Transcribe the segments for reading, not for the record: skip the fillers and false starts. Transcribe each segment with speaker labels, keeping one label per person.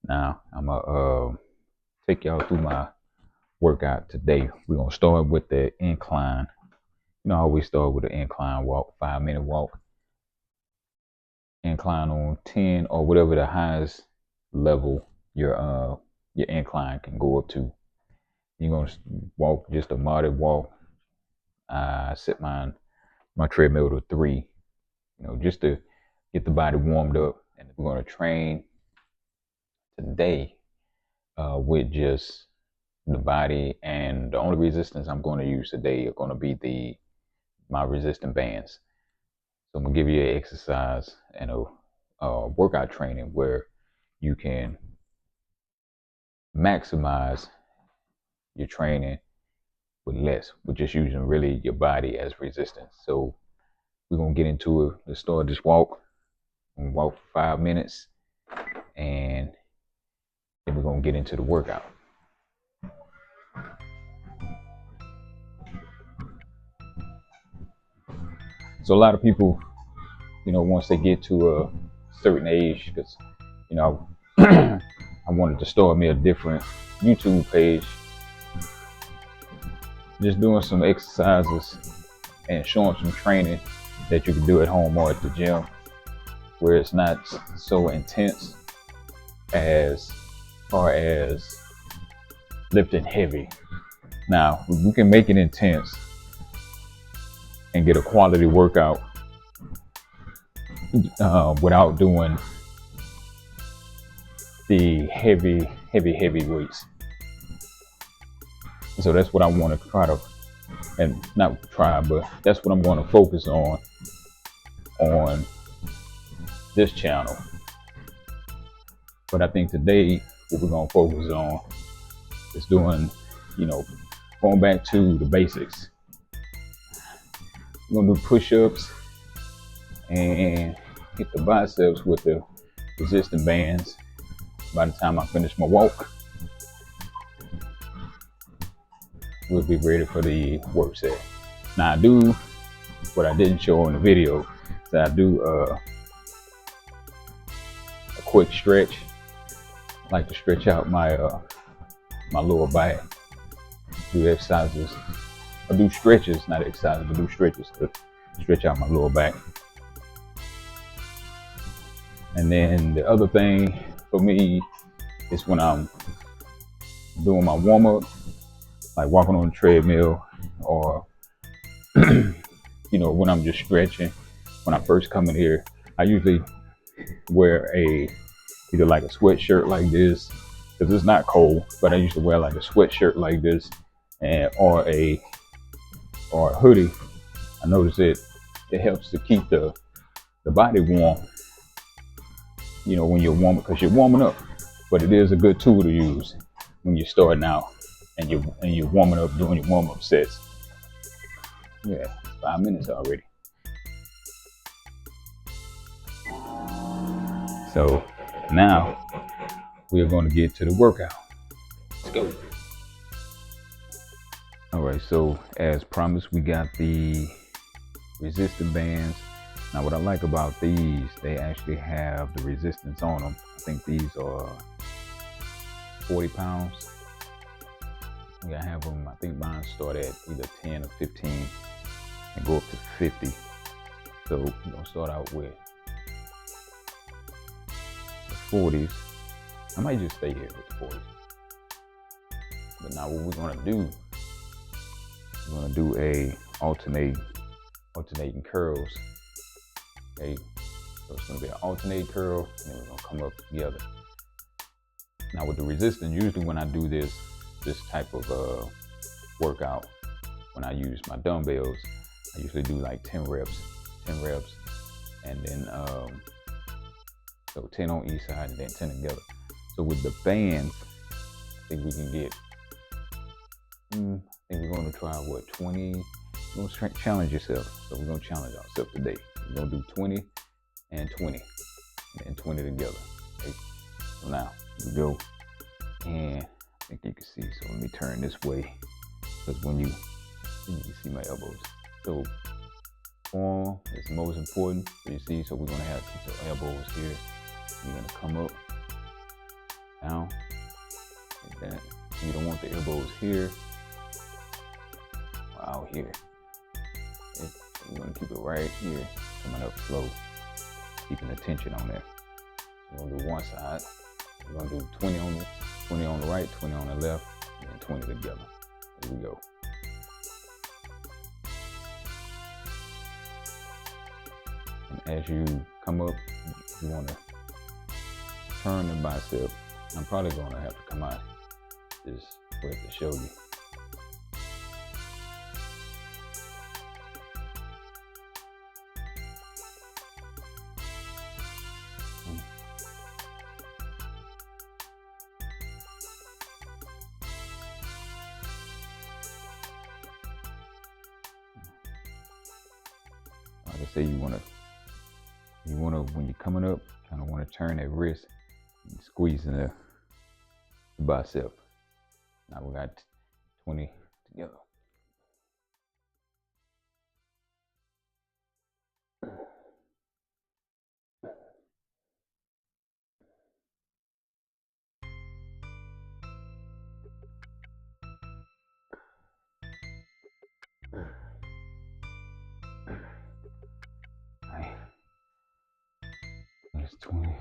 Speaker 1: Now I'm gonna take y'all through my workout today. We're gonna start with the incline. You know how we start with the incline walk, 5 minute walk, incline on 10 or whatever the highest level your incline can go up to. You're gonna walk just a moderate walk. I set my treadmill to 3, just to get the body warmed up. And we're gonna train today with just the body, and the only resistance I'm going to use today are going to be my resistant bands. So I'm gonna give you an exercise and a workout training where you can maximize your training with less, with just using really your body as resistance. So we're gonna get into it. Let's start this walk. We're gonna walk for 5 minutes, and then we're gonna get into the workout. So a lot of people, once they get to a certain age, because, I wanted to start me a different YouTube page, just doing some exercises and showing some training that you can do at home or at the gym, where it's not so intense as far as lifting heavy. Now, we can make it intense and get a quality workout without doing the heavy weights. So that's what I want to try to, and not try, but that's what I'm going to focus on this channel. But I think today what we're going to focus on is doing, going back to the basics. We're going to do push-ups and hit the biceps with the resistant bands. By the time I finish my walk, we'll be ready for the work set. Now I do what I didn't show in the video. So I do a quick stretch. I like to stretch out my lower back. Do exercises. I do stretches, not exercises, but do stretches to stretch out my lower back. And then the other thing for me is when I'm doing my warm up, like walking on the treadmill, or when I'm just stretching. When I first come in here, I usually wear either like a sweatshirt like this, because it's not cold, but I usually wear like a sweatshirt like this, or a hoodie. I notice it helps to keep the body warm, when you're warm, because you're warming up. But it is a good tool to use when you're starting out and you're warming up, doing your warm-up sets. Yeah, it's 5 minutes already. So now we are going to get to the workout. Let's go. All right, so as promised, we got the resistant bands. Now what I like about these, they actually have the resistance on them. I think these are 40 pounds. I have them, I think mine start at either 10 or 15 and go up to 50. So we're gonna start out with the 40s. I might just stay here with the 40s. But now what we're gonna do, we're gonna do a alternating curls. Okay, so it's gonna be an alternate curl, and then we're gonna come up together. Now with the resistance, usually when I do this type of workout, when I use my dumbbells, I usually do like 10 reps, and then so 10 on each side and then 10 together. So with the bands, I think we can get, I think we're gonna try 20. We're gonna challenge yourself. So we're gonna challenge ourselves today. We're gonna do 20 and 20, and 20 together. Okay? So now we go, and I think you can see. So let me turn this way, because when you can see my elbows. So form is most important. So you see, so we're gonna have to keep the elbows here. You're gonna come up down like that. You don't want the elbows here or out here. We're gonna keep it right here, coming up slow, keeping the tension on there. So we're gonna do one side. We're gonna do 20 on the right, 20 on the left, and then 20 together. Here we go. And as you come up, you wanna turn the bicep. I'm probably gonna have to come out this way to show you. Like I say, you wanna when you're coming up, kind of want to turn that wrist and squeeze in the bicep. Now we got 20 together. Alright, that's 20.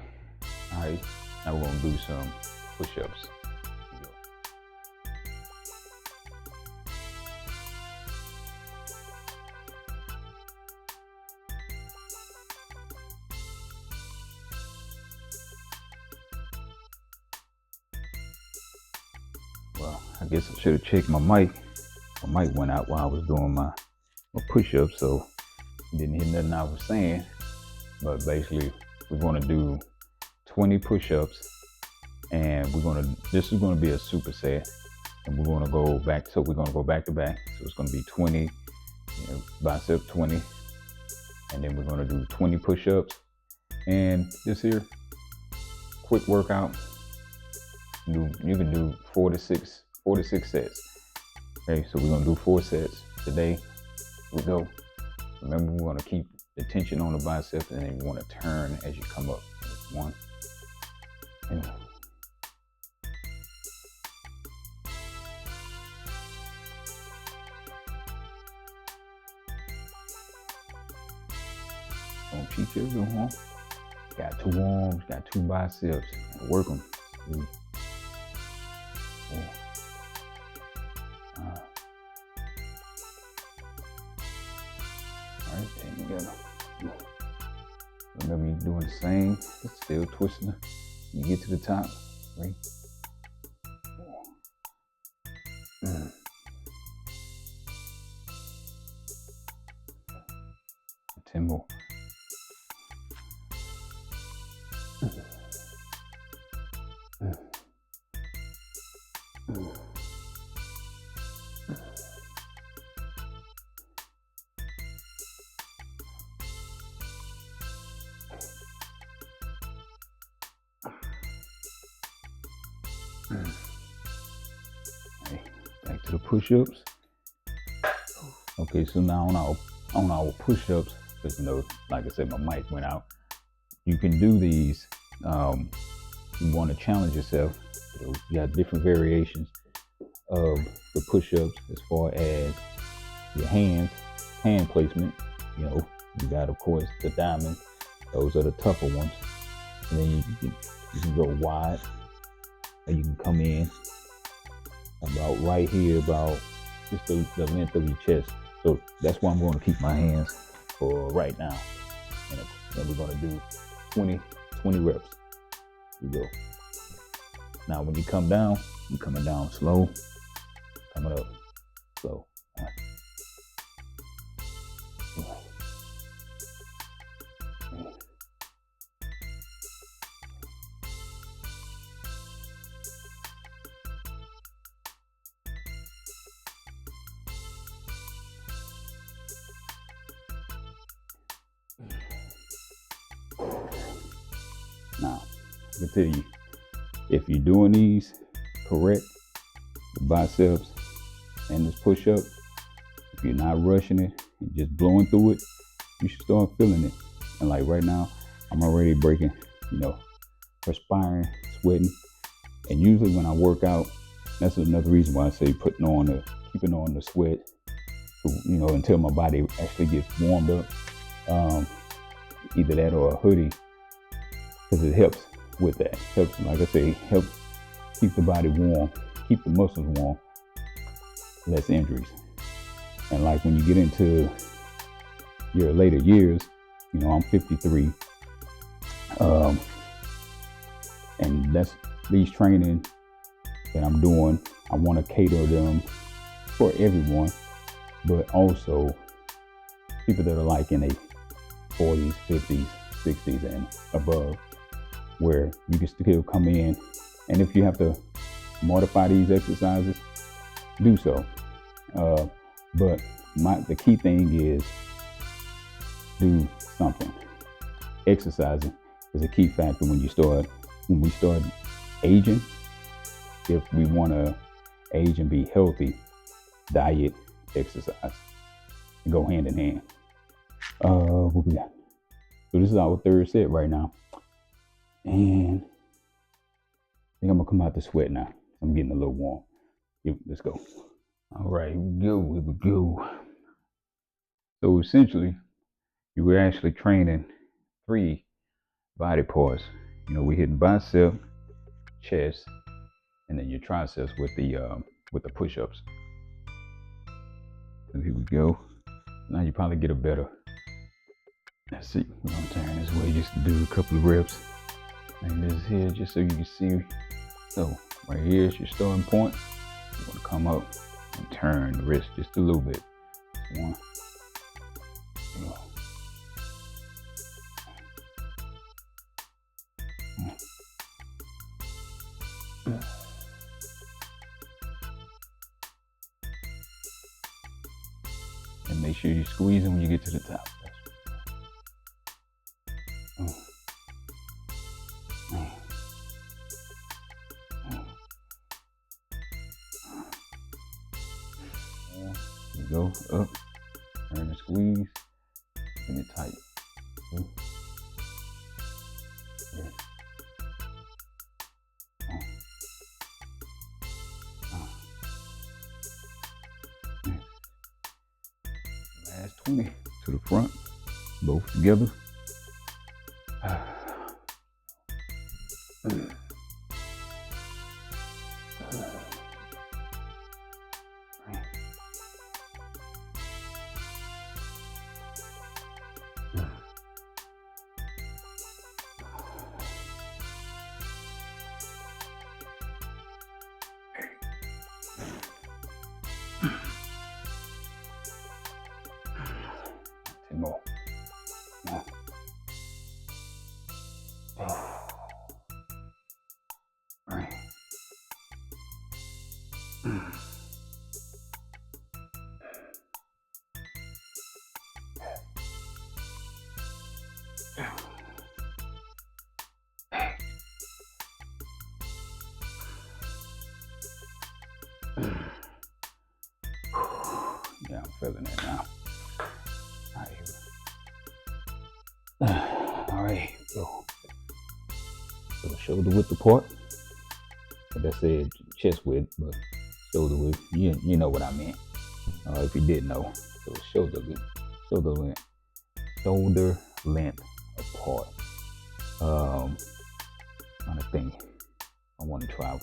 Speaker 1: Alright, now we're gonna do some push-ups. Well, I guess I should have checked my mic. My mic went out while I was doing my push-ups, so didn't hear nothing I was saying. But basically, we're gonna do 20 push-ups, and this is gonna be a superset, and we're gonna go back. So we're gonna go back to back. So it's gonna be 20, bicep 20, and then we're gonna do 20 push-ups, and this here quick workout. You can do 4 to 6 sets. Okay, so we're gonna do 4 sets today. We go. Remember, we want to keep the tension on the bicep, and then you want to turn as you come up. 1 and 1. Don't cheat your arm. Got 2 arms, got 2 biceps. Work them. 3, 4, 5. All right, take it together. Remember, you're doing the same. Still twisting. You get to the top. 3, 4. 10 more. Okay, back to the push-ups. Okay, so now on our push-ups, because like I said, my mic went out. You can do these. You want to challenge yourself. You got different variations of the push-ups as far as your hand placement. You got, of course, the diamond. Those are the tougher ones. And then you can go wide, and you can come in about right here, about just the length of your chest. So that's why I'm going to keep my hands for right now. And then we're going to do 20 reps. We go. Now when you come down, you're coming down slow, coming up slow. All right. Now, I can tell you, if you're doing these correct, the biceps and this push-up, if you're not rushing it and just blowing through it, you should start feeling it. And like right now, I'm already breaking, perspiring, sweating. And usually when I work out, that's another reason why I say keeping on the sweat, until my body actually gets warmed up. Either that or a hoodie, because it helps with that. Helps, like I say, helps keep the body warm, keep the muscles warm, less injuries. And like when you get into your later years, I'm 53, and that's these training that I'm doing. I want to cater them for everyone, but also people that are like in their 40s, 50s, 60s, and above, where you can still come in, and if you have to modify these exercises, do so. But the key thing is do something. Exercising is a key factor when we start aging. If we want to age and be healthy, diet, exercise go hand in hand. What we got? So this is our third set right now, and I think I'm gonna come out the sweat now. I'm getting a little warm. Let's go. All right, here we go. So essentially, you were actually training 3 body parts. We hitting bicep, chest, and then your triceps with the push-ups. So here we go. Now you probably get a better. Let's see. We're gonna turn this way just to do a couple of reps. And this here, just so you can see. So right here is your starting point. You're gonna come up and turn the wrist just a little bit. 1, 2. And make sure you squeeze them when you get to the top. You go up, turn and squeeze, and it tight. Last 20 to the front, both together. More. Right. Yeah, I'm feeling it now. All right, go. So the shoulder width apart. Like I said, chest width, but shoulder width. You know what I meant. If you didn't know, so shoulder length apart. Trying to think. I want to try. I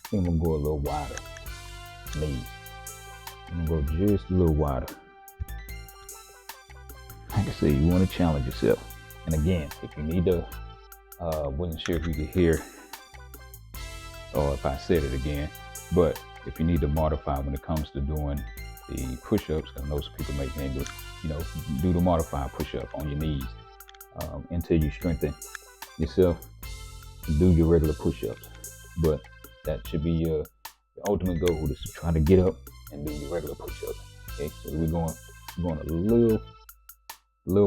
Speaker 1: think I'm gonna go a little wider. Knees. I'm gonna go just a little wider. Like I say, you want to challenge yourself. And again, if you need to, wasn't sure if you could hear or if I said it again, but if you need to modify when it comes to doing the push-ups, I know some people do the modified push-up on your knees until you strengthen yourself to do your regular push-ups. But that should be your ultimate goal, is to try to get up and do your regular push-ups. Okay, so we're going a little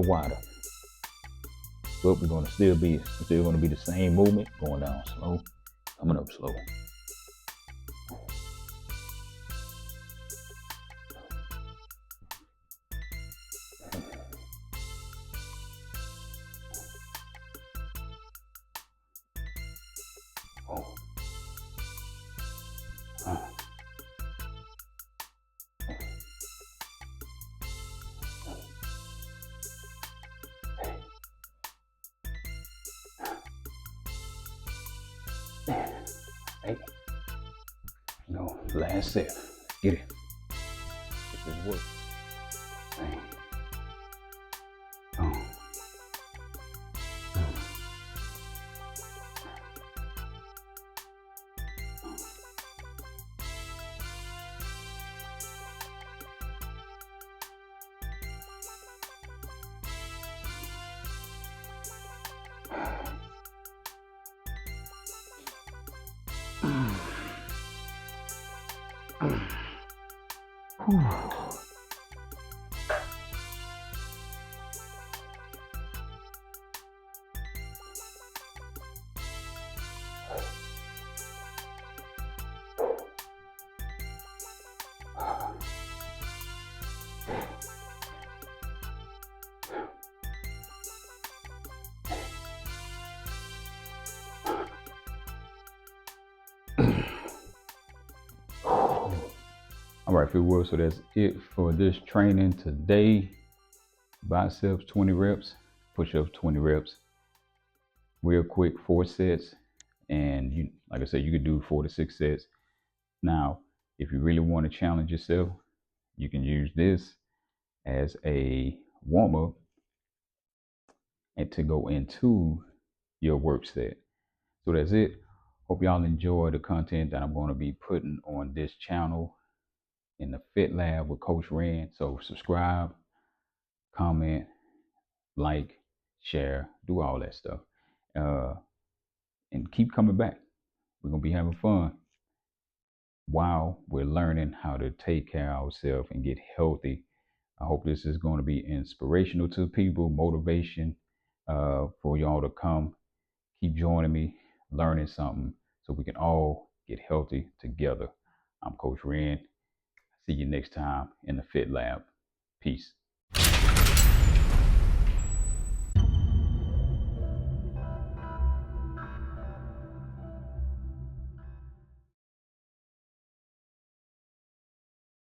Speaker 1: wider. But we're going to still be the same movement, going down slow, coming up slow. Hey, no, last set. Get it. Get this work. Hey. Oh. All right, Fieldworld, so that's it for this training today. Biceps 20 reps, push-ups 20 reps, real quick, 4 sets. And you, like I said, you could do 4 to 6 sets. Now, if you really want to challenge yourself, you can use this as a warm-up and to go into your work set. So that's it. Hope y'all enjoy the content that I'm going to be putting on this channel in the Fit Lab with Coach Ren. So subscribe, comment, like, share, do all that stuff. And keep coming back. We're going to be having fun while we're learning how to take care of ourselves and get healthy. I hope this is going to be inspirational to people, motivation for y'all to come. Keep joining me, learning something so we can all get healthy together. I'm Coach Ren. See you next time in the Fit Lab. Peace.